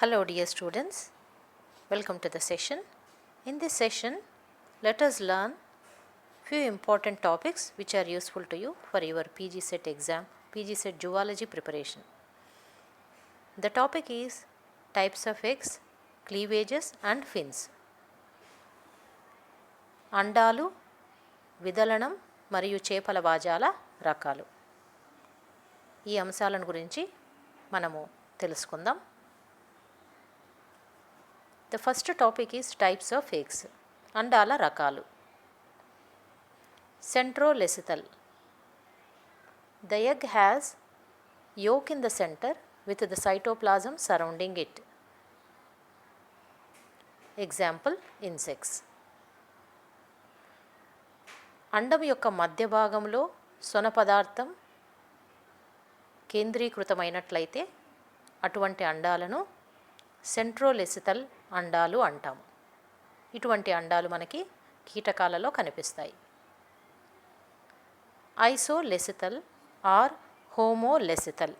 Hello dear students, welcome to the session. In this session, let us learn few important topics which are useful to you for your PG Set exam, PG Set Zoology preparation. The topic is types of eggs, cleavages and fins. అండాలు, విదలనం మరియు చేపల వాజాల రకాలు. ఈ అంశాలను గురించి మనము తెలుసుకుందాం. The first topic is types of eggs. అండాల రకాలు. Centrolecital. The egg has yolk in the center with the cytoplasm surrounding it. Example, insects. అండం యొక్క మధ్య భాగంలో సొన పదార్థం కేంద్రీకృతమైనట్లయితే అటువంటి అండాలను సెంట్రోలెసితల్ అండాలు అంటాము. ఇటువంటి అండాలు మనకి కీటకాలలో కనిపిస్తాయి. ఐసోలెసితల్ are హోమోలెసితల్.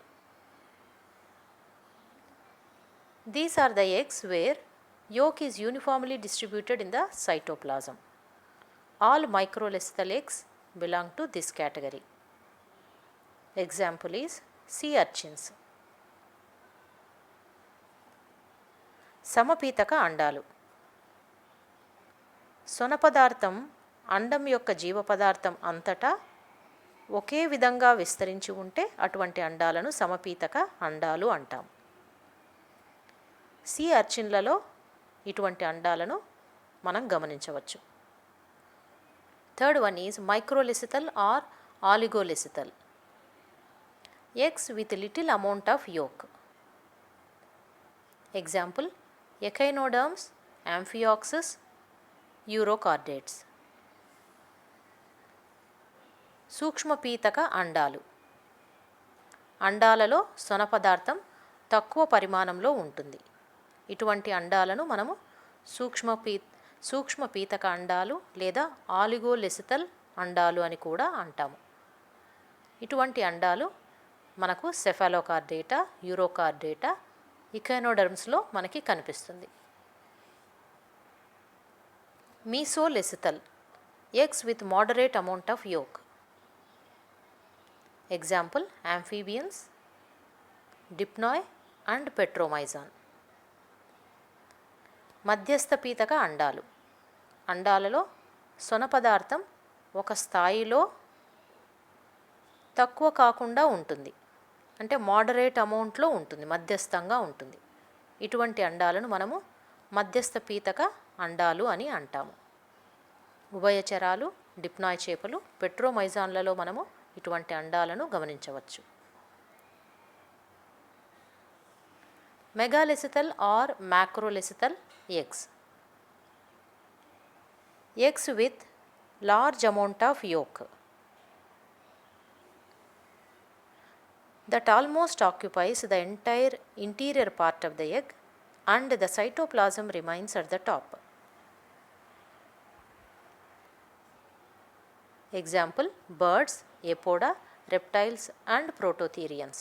These are the eggs where yolk is uniformly distributed in the cytoplasm. All microlecital eggs belong to this category. Example is sea urchins. సమపీతక అండాలు. సొన పదార్థం అండం యొక్క జీవ పదార్థం అంతటా ఒకే విధంగా విస్తరించి ఉంటే అటువంటి అండాలను సమపీతక అండాలు అంటాం. సీ అర్చిన్లలో ఇటువంటి అండాలను మనం గమనించవచ్చు. Third one is microlecithal or oligolecithal. Eggs with little amount of yolk. Example echinoderms, amphioxus, urochordates. సూక్ష్మపీతక అండాలు. అండాలలో సొన పదార్థం తక్కువ పరిమాణంలో ఉంటుంది. ఇటువంటి అండాలను మనము సూక్ష్మపీతక అండాలు లేదా ఆలిగోలెసితల్ అండాలు అని కూడా అంటాము. ఇటువంటి అండాలు మనకు సెఫాలోకార్డేటా, యూరోకార్డేటా, ఇకైనోడర్మ్స్లో మనకి కనిపిస్తుంది. Mesolecithal. Eggs with moderate amount of yolk. Example amphibians, dipnoi and petromyzon. మధ్యస్థ పీతక అండాలు. అండాలలో సొన పదార్థం ఒక స్థాయిలో తక్కువ కాకుండా ఉంటుంది, అంటే మోడరేట్ అమౌంట్లో ఉంటుంది, మధ్యస్థంగా ఉంటుంది. ఇటువంటి అండాలను మనము మధ్యస్థ పీతక అండాలు అని అంటాము. ఉభయచరాలు, డిప్నాయ్ చేపలు, పెట్రోమైజాన్లలో మనము ఇటువంటి అండాలను గమనించవచ్చు. Megalecithal or macrolecithal eggs. Eggs with large amount of yolk that almost occupies the entire interior part of the egg and the cytoplasm remains at the top. Example, birds, apoda, reptiles and prototherians.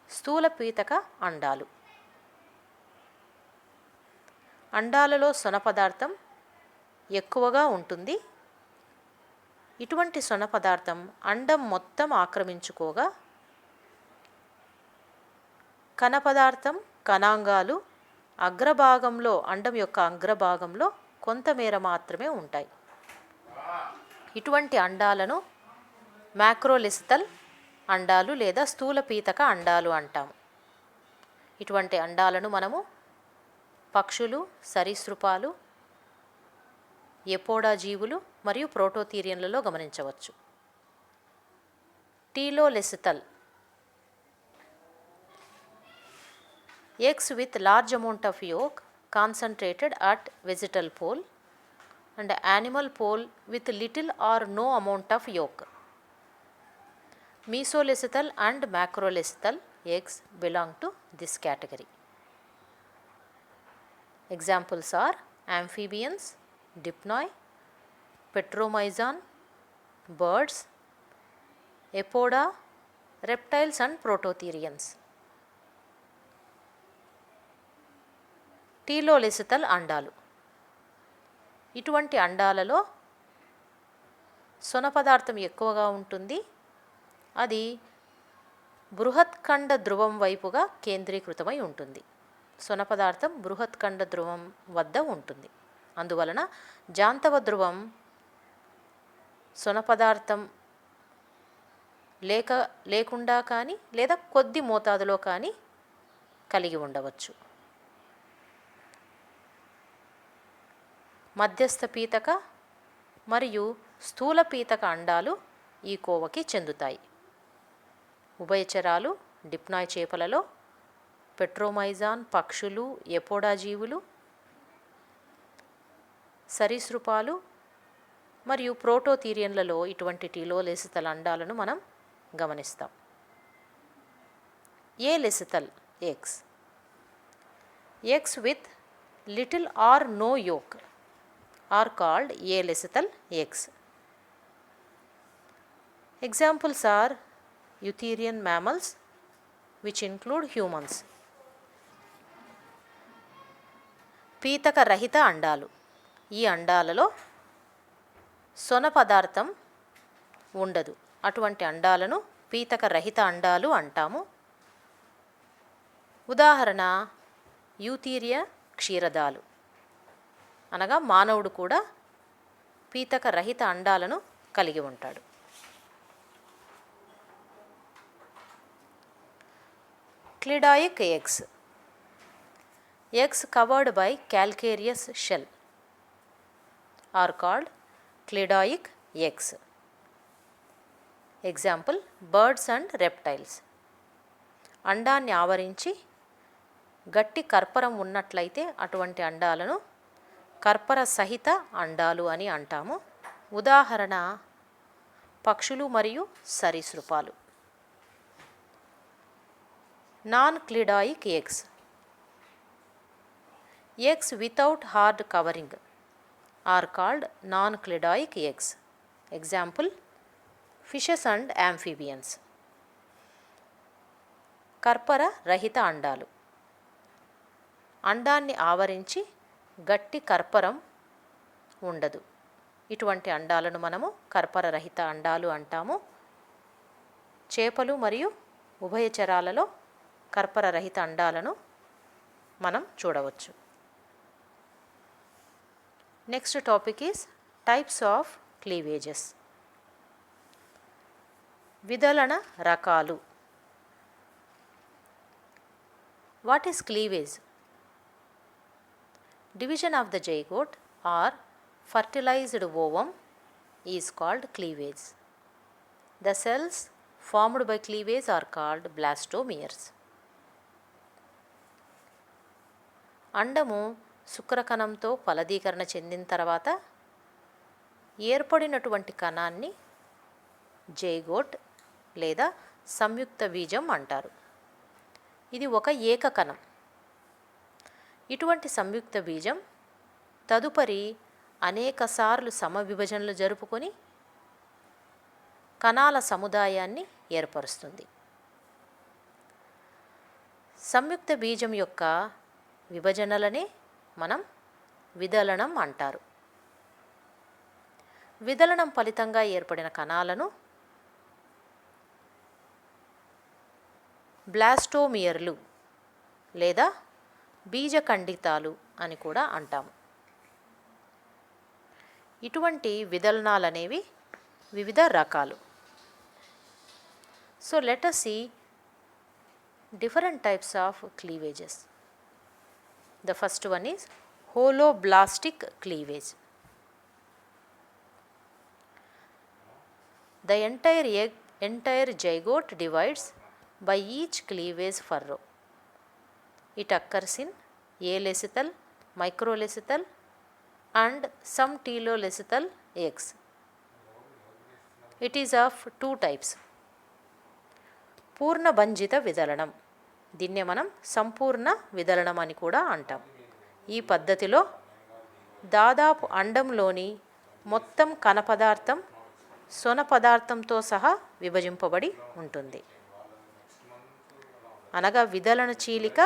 స్థూలపీతక అండాలు. అండాలలో సొన పదార్థం ఎక్కువగా ఉంటుంది. ఇటువంటి సొన పదార్థం అండం మొత్తం ఆక్రమించుకోగా కణ పదార్థం, కణాంగాలు అగ్రభాగంలో, అండం యొక్క అగ్రభాగంలో కొంతమేర మాత్రమే ఉంటాయి. ఇటువంటి అండాలను మ్యాక్రోలెసితల్ అండాలు లేదా స్థూలపీతక అండాలు అంటాము. ఇటువంటి అండాలను మనము పక్షులు, సరీసృపాలు, ఎపోడా జీవులు మరియు ప్రోటోథీరియన్లలో గమనించవచ్చు. Telolecithal. Eggs with large amount of yolk concentrated at vegetal pole and animal pole with little or no amount of yolk. Mesolecithal and macrolecithal eggs belong to this category. Examples are amphibians, dipnoi, petromyzon, birds, apoda, reptiles and prototherians. Telolecithal అండాలు. ఇటువంటి అండాలలో సొన పదార్థం ఎక్కువగా ఉంటుంది. అది బృహత్ఖండ ధ్రువం వైపుగా కేంద్రీకృతమై ఉంటుంది. సొన పదార్థం బృహత్ఖండ ధ్రువం వద్ద ఉంటుంది. అందువలన జాంతవ ధ్రువం సొన పదార్థం లేకుండా కానీ లేదా కొద్ది మోతాదులో కానీ కలిగి ఉండవచ్చు. మధ్యస్థ పీతక మరియు స్థూల పీతక అండాలు ఈ కోవకి చెందుతాయి. ఉభయచరాలు డిప్నాయ్ చేపలలో, పెట్రోమైజాన్ పక్షులు, ఎపోడా జీవులు, సరీసృపాలు మరియు ప్రోటోథీరియన్లలో ఇటువంటి టీలోలెసితల్ అండాలను మనం గమనిస్తాం. ఏలెసితల్ eggs. Eggs with little or no yolk are called alecital eggs. Examples are eutherian mammals, which include humans. పీతక రహిత అండాలు. ఈ అండాలలో సొన పదార్థం ఉండదు. అటువంటి అండాలను పీతక రహిత అండాలు అంటాము. ఉదాహరణ యూథీరియా క్షీరదాలు, అనగా మానవుడు కూడా పీతక రహిత అండాలను కలిగి ఉంటాడు. క్లిడాయిక్ eggs. Eggs covered by calcareous shell are called clidoic eggs. Example, birds and reptiles. అండాన్ని ఆవరించి గట్టి కర్పరం ఉన్నట్లయితే అటువంటి అండాలను కర్పర సహిత అండాలు అని అంటాము. ఉదాహరణ పక్షులు మరియు సరీసృపాలు. Non cleidoic eggs. Eggs without hard covering are called non-clidoic eggs. Example, fishes and amphibians. కర్పర రహిత అండాలు. అండాన్ని ఆవరించి గట్టి కర్పరం ఉండదు. ఇటువంటి అండాలను మనము కర్పర రహిత అండాలు అంటాము. చేపలు మరియు ఉభయచరాలలో కర్పర రహిత అండాలను మనం చూడవచ్చు. Next topic is types of cleavages. విదలన రకాలు. What is cleavage? Division of the zygote or fertilized ovum is called cleavage. The cells formed by cleavage are called blastomeres. అండము శుక్రకణంతో ఫలదీకరణ చెందిన తర్వాత ఏర్పడినటువంటి కణాన్ని జైగోట్ లేదా సంయుక్త బీజం అంటారు. ఇది ఒక ఏకకణం. ఇటువంటి సంయుక్త బీజం తదుపరి అనేకసార్లు సమవిభజనలు జరుపుకొని కణాల సముదాయాన్ని ఏర్పరుస్తుంది. సంయుక్త బీజం యొక్క విభజనలనే మనం విదలనం అంటారు. విదలనం ఫలితంగా ఏర్పడిన కణాలను బ్లాస్టోమియర్లు లేదా బీజఖండితాలు అని కూడా అంటాము. ఇటువంటి విదలనాలనేవి వివిధ రకాలు. So let us see different types of cleavages. The first one is holoblastic cleavage. The entire zygote divides by each cleavage furrow. It occurs in alecital, microlecital and some telolecital eggs. It is of two types. పూర్ణ భంజిత విదలనం. దీన్నే మనం సంపూర్ణ విదలనం అని కూడా అంటాం. ఈ పద్ధతిలో దాదాపు అండంలోని మొత్తం కణ పదార్థం సొన పదార్థంతో సహా విభజింపబడి ఉంటుంది. అనగా విదలన చీలిక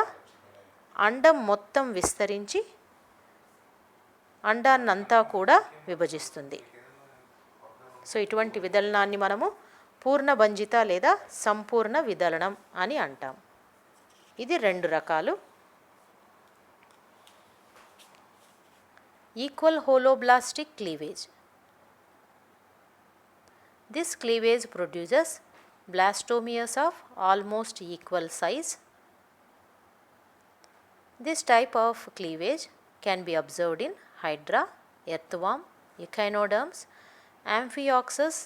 అండం మొత్తం విస్తరించి అండాన్నంతా కూడా విభజిస్తుంది. సో ఇటువంటి విదలనాన్ని మనము పూర్ణభంజిత లేదా సంపూర్ణ విదలనం అని అంటాం. ఇది 2 రకాలు. Equal holoblastic cleavage. This cleavage produces blastomeres of almost equal size. This type of cleavage can be observed in hydra, earthworm, echinoderms, amphioxus,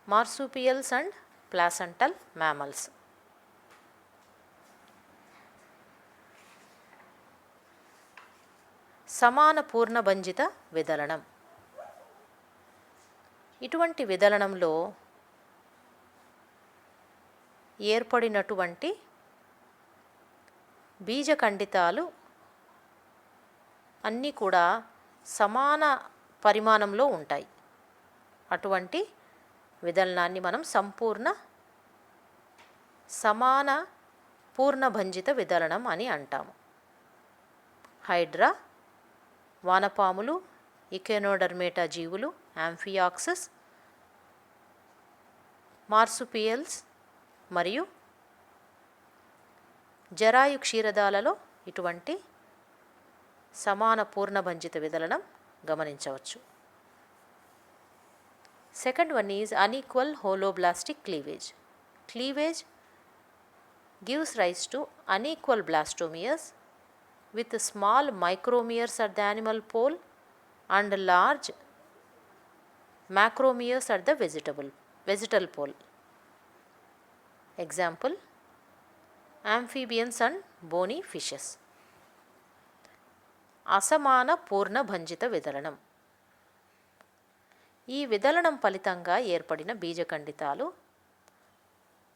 marsupials and placental mammals. సమాన పూర్ణభంజిత విదలనం. ఇటువంటి విదలనంలో ఏర్పడినటువంటి బీజఖండితాలు అన్నీ కూడా సమాన పరిమాణంలో ఉంటాయి. అటువంటి విదలనాన్ని మనం సమాన పూర్ణభంజిత విదలనం అని అంటాము. హైడ్రా, వానపాములు, ఇకెనోడర్మేటా జీవులు, యాంఫియాక్సస్, మార్సుపియల్స్ మరియు జరాయు క్షీరదాలలో ఇటువంటి సమాన పూర్ణభంజిత విదలనం గమనించవచ్చు. Second one is unequal holoblastic cleavage. Cleavage gives rise to unequal blastomeres with small micromeres at the animal pole and large macromeres at the vegetal pole. Example, amphibians and bony fishes. అసమాన పూర్ణభంజిత విదలనం. ఈ విదలనం ఫలితంగా ఏర్పడిన బీజఖండితాలు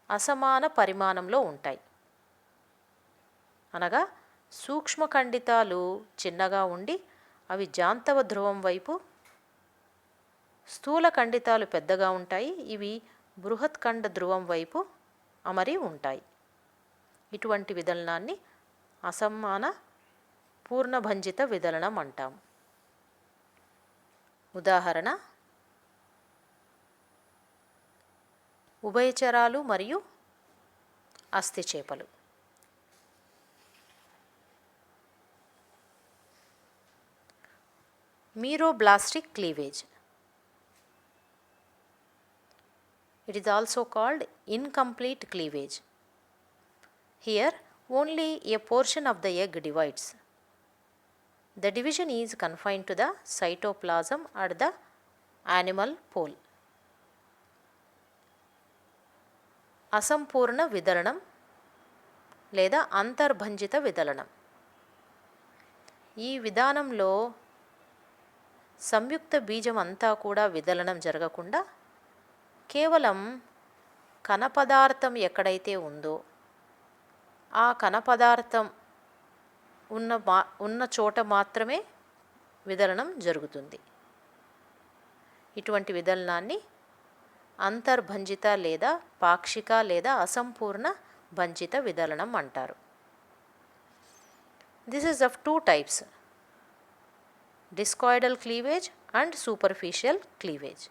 అసమాన పరిమాణంలో ఉంటాయి. అనగా సూక్ష్మఖండితాలు చిన్నగా ఉండి అవి జాంతవ ధ్రువం వైపు, స్థూల ఖండితాలు పెద్దగా ఉంటాయి, ఇవి బృహత్ఖండ ధ్రువం వైపు అమరి ఉంటాయి. ఇటువంటి విదలనాన్ని అసమాన పూర్ణభంజిత విదలనం అంటాం. ఉదాహరణ, ఉభయచరాలు మరియు అస్థి చేపలు. మీరోబ్లాస్టిక్ cleavage. It is also called incomplete cleavage. Here only a portion of the egg divides. The division is confined to the cytoplasm at the animal pole. అసంపూర్ణ విదలనం లేదా అంతర్భంజిత విదలనం. ఈ విధానంలో సంయుక్త బీజం అంతా కూడా విదలనం జరగకుండా కేవలం కణపదార్థం ఎక్కడైతే ఉందో ఆ కణపదార్థం ఉన్న చోట మాత్రమే విదలనం జరుగుతుంది. ఇటువంటి విదలనాన్ని అంతర్భంజిత లేదా పాక్షిక లేదా అసంపూర్ణ భంజిత విదలనం అంటారు. This is of 2 types, discoidal cleavage and superficial cleavage.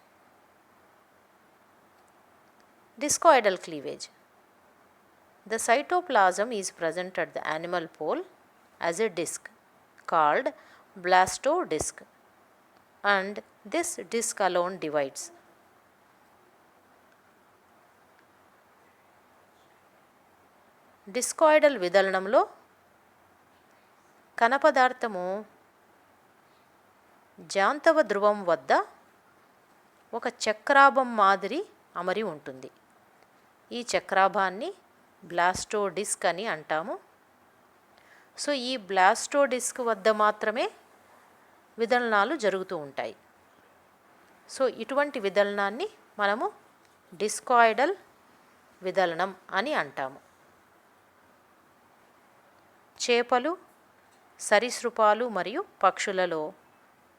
Discoidal cleavage. The cytoplasm is present at the animal pole as a disc called blastodisc, and this disc alone divides. డిస్కాయిడల్ విదలనంలో కణపదార్థము జాంతవ ధ్రువం వద్ద ఒక చక్రాభం మాదిరి అమరి ఉంటుంది. ఈ చక్రాభాన్ని బ్లాస్టోడిస్క్ అని అంటాము. సో ఈ బ్లాస్టోడిస్క్ వద్ద మాత్రమే విదలనాలు జరుగుతూ ఉంటాయి. సో ఇటువంటి విదలనాన్ని మనము డిస్కాయిడల్ విదలనం అని అంటాము. చేపలు, సరీసృపాలు మరియు పక్షులలో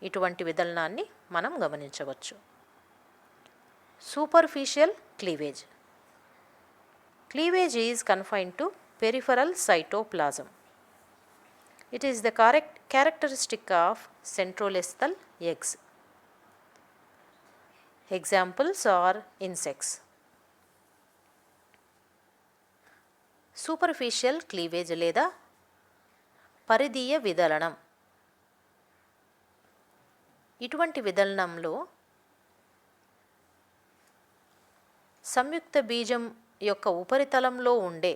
ఇటువంటి విదలనాన్ని మనం గమనించవచ్చు. Superficial cleavage. Cleavage is confined to peripheral cytoplasm. It is the correct characteristic of centrolecithal eggs. Examples are insects. Superficial cleavage లేదా పరిధీయ విదలనం. ఇటువంటి విదలనంలో సంయుక్త బీజం యొక్క ఉపరితలంలో ఉండే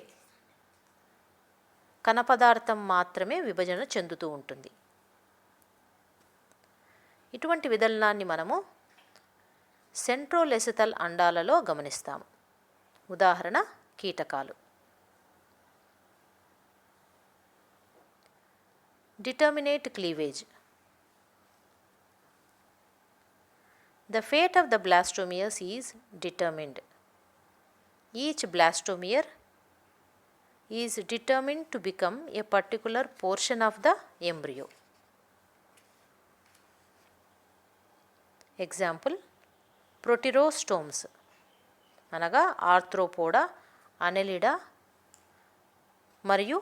కణపదార్థం మాత్రమే విభజన చెందుతూ ఉంటుంది. ఇటువంటి విదలనాన్ని మనము సెంట్రోలెసిథల్ అండాలలో గమనిస్తాము. ఉదాహరణ కీటకాలు. Determinate cleavage. The fate of the blastomeres is determined. Each blastomere is determined to become a particular portion of the embryo. Example, proterostomes అనగా ఆర్థ్రోపోడా, అనెలిడా మరియు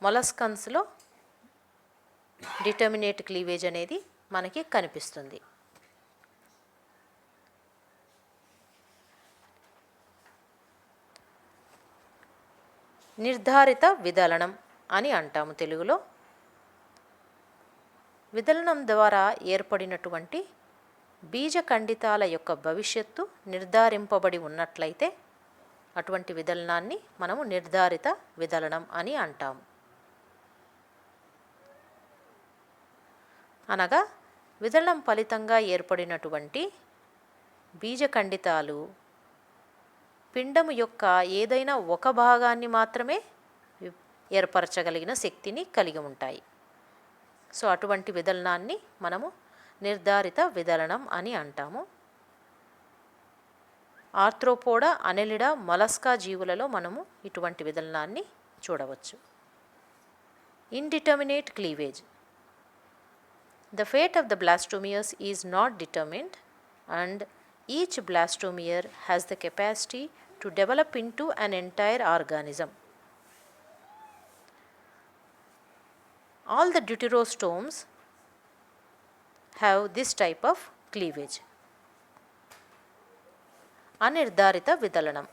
మొలస్కన్స్లో డిటర్మినేట్ క్లీవేజ్ అనేది మనకి కనిపిస్తుంది. నిర్ధారిత విదలనం అని అంటాము తెలుగులో. విదలనం ద్వారా ఏర్పడినటువంటి బీజఖండితాల యొక్క భవిష్యత్తు నిర్ధారింపబడి ఉన్నట్లయితే అటువంటి విదలనాన్ని మనము నిర్ధారిత విదలనం అని అంటాము. అనగా విదలనం ఫలితంగా ఏర్పడినటువంటి బీజఖండితాలు పిండము యొక్క ఏదైనా ఒక భాగాన్ని మాత్రమే ఏర్పరచగలిగిన శక్తిని కలిగి ఉంటాయి. సో అటువంటి విదలనాన్ని మనము నిర్ధారిత విదలనం అని అంటాము. ఆర్థ్రోపోడా, అనెలిడా, మొలస్కా జీవులలో మనము ఇటువంటి విదలనాన్ని చూడవచ్చు. Indeterminate cleavage. The fate of the blastomeres is not determined and each blastomere has the capacity to develop into an entire organism. All the deuterostomes have this type of cleavage. అనిర్ధారిత విదలనం.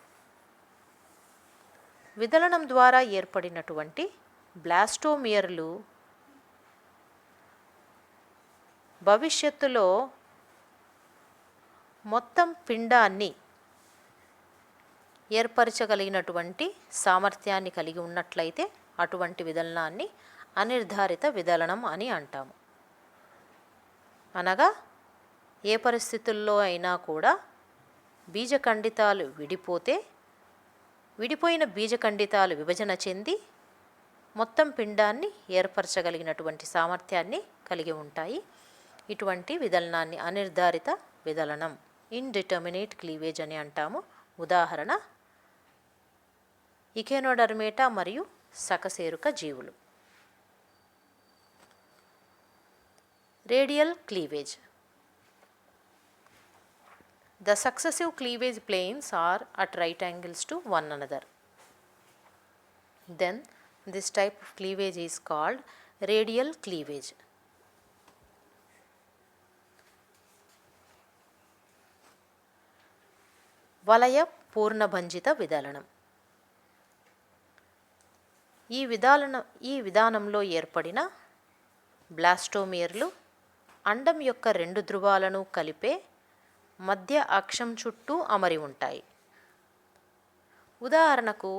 విదలనం ద్వారా ఏర్పడినటువంటి బ్లాస్టోమియర్లు భవిష్యత్తులో మొత్తం పిండాన్ని ఏర్పరచగలిగినటువంటి సామర్థ్యాన్ని కలిగి ఉన్నట్లయితే అటువంటి విదలనాన్ని అనిర్ధారిత విదలనం అని అంటాము. అనగా ఏ పరిస్థితుల్లో అయినా కూడా బీజఖండితాలు విడిపోయిన బీజఖండితాలు విభజన చెంది మొత్తం పిండాన్ని ఏర్పరచగలిగినటువంటి సామర్థ్యాన్ని కలిగి ఉంటాయి. ఇటువంటి విదలనాన్ని అనిర్ధారిత విదలనం, ఇండిటర్మినేట్ క్లీవేజ్ అని అంటాము. ఉదాహరణ ఇకేనోడర్మేటా మరియు సకశేరుక జీవులు. Radial cleavage. The successive cleavage planes are at right angles to one another. Then this type of cleavage is called radial cleavage. వలయ పూర్ణభంజిత విదలనం. ఈ విధానంలో ఏర్పడిన బ్లాస్టోమియర్లు అండం యొక్క రెండు ధ్రువాలను కలిపే మధ్య అక్షం చుట్టూ అమరి ఉంటాయి. ఉదాహరణకు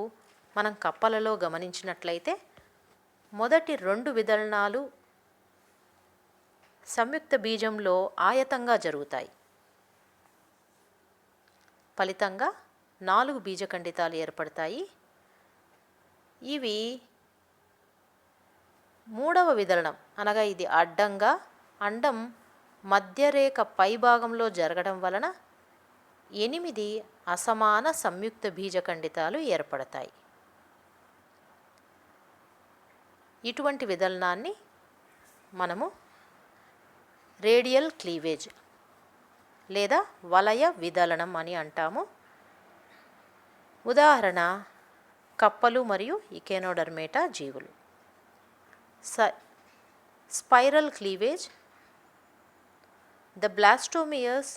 మనం కప్పలలో గమనించినట్లయితే మొదటి రెండు విదలనాలు సంయుక్త బీజంలో ఆయతంగా జరుగుతాయి. ఫలితంగా 4 బీజఖండితాలు ఏర్పడతాయి. ఇవి మూడవ విదలనం అనగా ఇది అడ్డంగా అండం మధ్యరేఖ పైభాగంలో జరగడం వలన 8 అసమాన సంయుక్త బీజఖండితాలు ఏర్పడతాయి. ఇటువంటి విదలనాన్ని మనము రేడియల్ క్లీవేజ్ లేదా వలయ విదలనం అని అంటాము. ఉదాహరణ కప్పలు మరియు ఇకేనోడర్మేటా జీవులు. spiral cleavage. The blastomeres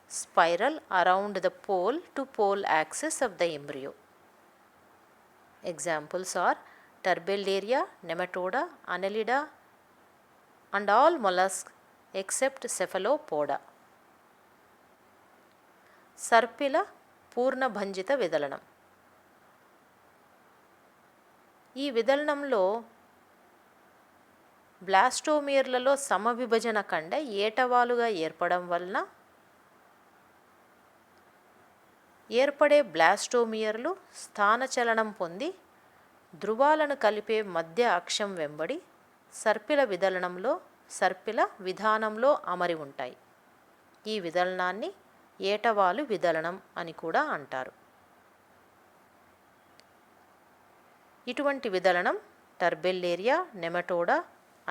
spiral around the pole to pole axis of the embryo. Examples are Turbellaria, Nematoda, Annelida, and all mollusks except Cephalopoda. సర్పిల పూర్ణభంజిత విదలనం. ఈ విదలనంలో బ్లాస్టోమియర్లలో సమవిభజన కండ ఏటవాలుగా ఏర్పడడం వలన ఏర్పడే బ్లాస్టోమియర్లు స్థానచలనం పొంది ధృవాలను కలిపే మధ్య అక్షం వెంబడి సర్పిల విధానంలో అమరి ఉంటాయి. ఈ విదలనాన్ని ఏటవాలు విదలనం అని కూడా అంటారు. ఇటువంటి విదలనం టర్బెల్లేరియా, నెమటోడా,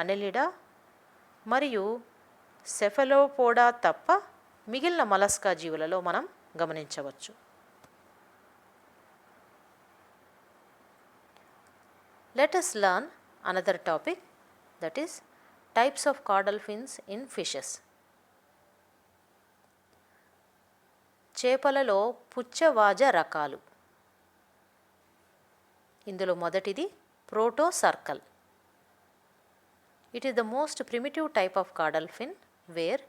అనెలిడా మరియు సెఫలోపోడా తప్ప మిగిలిన మలస్కా జీవులలో మనం గమనించవచ్చు. Let us learn another topic, that is types of caudal fins in fishes. చేపలలో పుచ్చవాజ రకాలు. ఇందులో మొదటిది ప్రోటోసర్కల్. It is the most primitive type of caudal fin where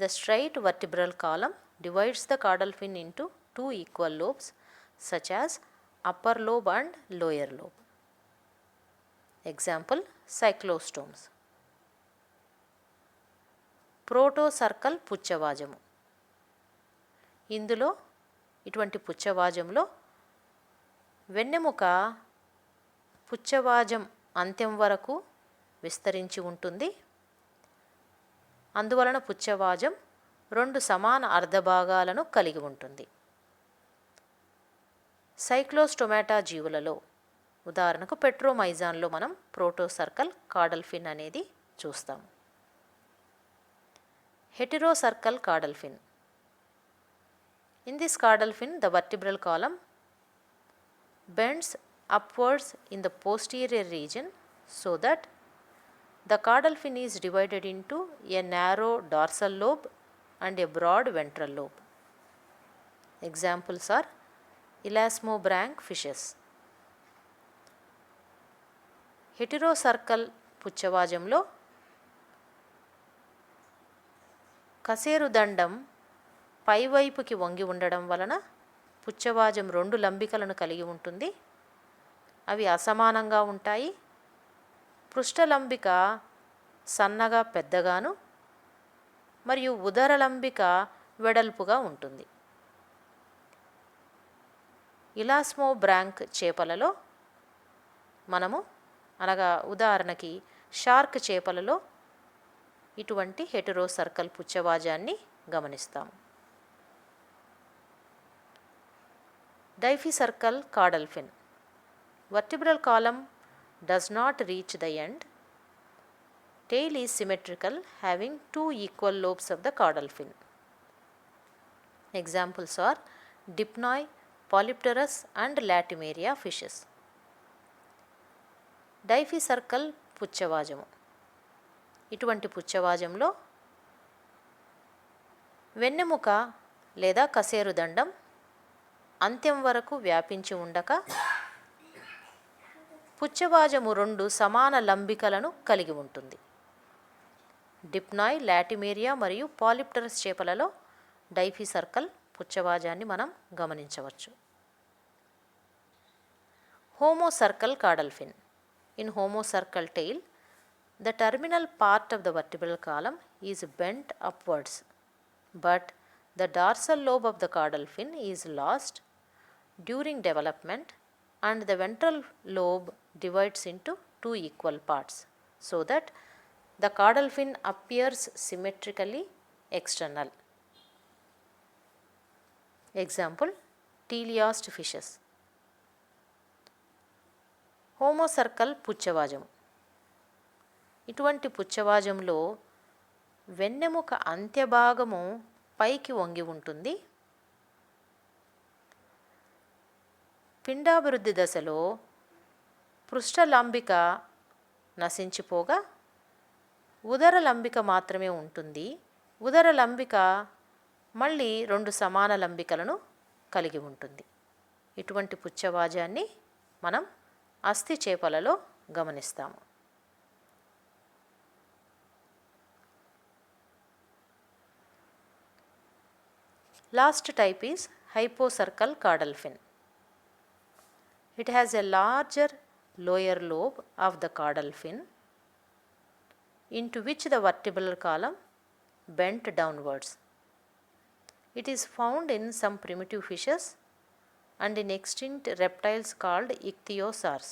the straight vertebral column divides the caudal fin into two equal lobes such as upper lobe and lower lobe. Example, cyclostomes. ప్రోటోసర్కల్ పుచ్చవాజము. ఇందులో ఇటువంటి పుచ్చవాజంలో వెన్నెముక పుచ్చవాజం అంత్యం వరకు విస్తరించి ఉంటుంది. అందువలన పుచ్చవాజం 2 సమాన అర్ధభాగాలను కలిగి ఉంటుంది. సైక్లోస్టొమాటా జీవులలో ఉదాహరణకు పెట్రోమైజాన్లో మనం ప్రోటోసర్కల్ కాడల్ ఫిన్ అనేది చూస్తాం. Heterocercal caudal fin. In this caudal fin, the vertebral column bends upwards in the posterior region so that the caudal fin is divided into a narrow dorsal lobe and a broad ventral lobe. Examples are elasmobranch fishes. హెటెరోసర్కల్ పుచ్చవాజంలో కశేరుదండం పైవైపుకి వంగి ఉండడం వలన పుచ్చవాజం 2 లంబికలను కలిగి ఉంటుంది. అవి అసమానంగా ఉంటాయి. పృష్ఠలంబిక సన్నగా పెద్దగాను మరియు ఉదరలంబిక వెడల్పుగా ఉంటుంది. ఇలాస్మోబ్రాంక్ చేపలలో మనము ఉదాహరణకి షార్క్ చేపలలో ఇటువంటి హెటెరోసర్కల్ పుచ్చవాజాన్ని గమనిస్తాము. Diphycercal caudal fin. Vertebral column does not reach the end. Tail is symmetrical, having 2 equal lobes of the caudal fin. Examples are Dipnoi, Polypterus and Latimeria fishes. Diphycercal పుచ్చవాజము. ఇటువంటి పుచ్చవాజంలో వెన్నెముక లేదా కశేరుదండం అంత్యం వరకు వ్యాపించి ఉండక పుచ్చవాజము 2 సమాన లంబికలను కలిగి ఉంటుంది. డిప్నాయ్, లాటిమేరియా మరియు పాలిప్టరస్ చేపలలో డైఫీసర్కల్ పుచ్చవాజాన్ని మనం గమనించవచ్చు. Homocercal caudal fin. In homocercal tail, the terminal part of the vertebral column is bent upwards, but the dorsal lobe of the caudal fin is lost during development and the ventral lobe divides into 2 equal parts so that the caudal fin appears symmetrically external. Example, teleost fishes. హోమోసర్కల్ పుచ్చవాజం. ఇటువంటి పుచ్చవాజంలో వెన్నెముక అంత్యభాగము పైకి వంగి ఉంటుంది. పిండాభివృద్ధి దశలో పృష్ఠలంబిక నశించిపోగా ఉదర లంబిక మాత్రమే ఉంటుంది. ఉదర లంబిక మళ్ళీ 2 సమాన లంబికలను కలిగి ఉంటుంది. ఇటువంటి పుచ్చవాజాన్ని మనం అస్థి చేపలలో గమనిస్తాము. Last type is hypocercal caudal fin. It has a larger lower lobe of the caudal fin into which the vertebral column bent downwards. It is found in some primitive fishes and in extinct reptiles called ichthyosaurs.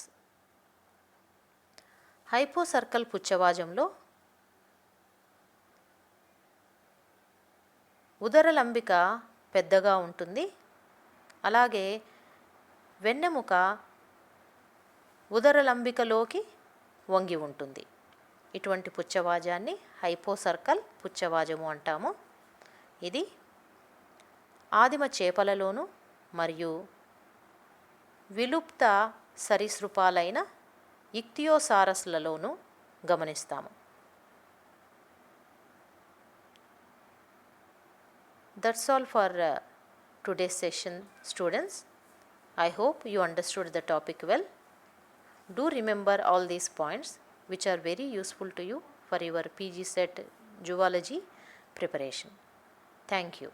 హైపోసర్కల్ పుచ్చవాజంలో ఉదర లంబిక పెద్దగా ఉంటుంది. అలాగే వెన్నెముక ఉదర లంబికలోకి వంగి ఉంటుంది. ఇటువంటి పుచ్చవాజాన్ని హైపోసర్కల్ పుచ్చవాజము అంటాము. ఇది ఆదిమ చేపలలోను మరియు విలుప్త సరీసృపాలైన ఇక్తియోసారస్లలోనూ గమనిస్తాము. That's all for today's session, students. I hope you understood the topic well. Do remember all these points which are very useful to you for your PG Set zoology preparation. Thank you.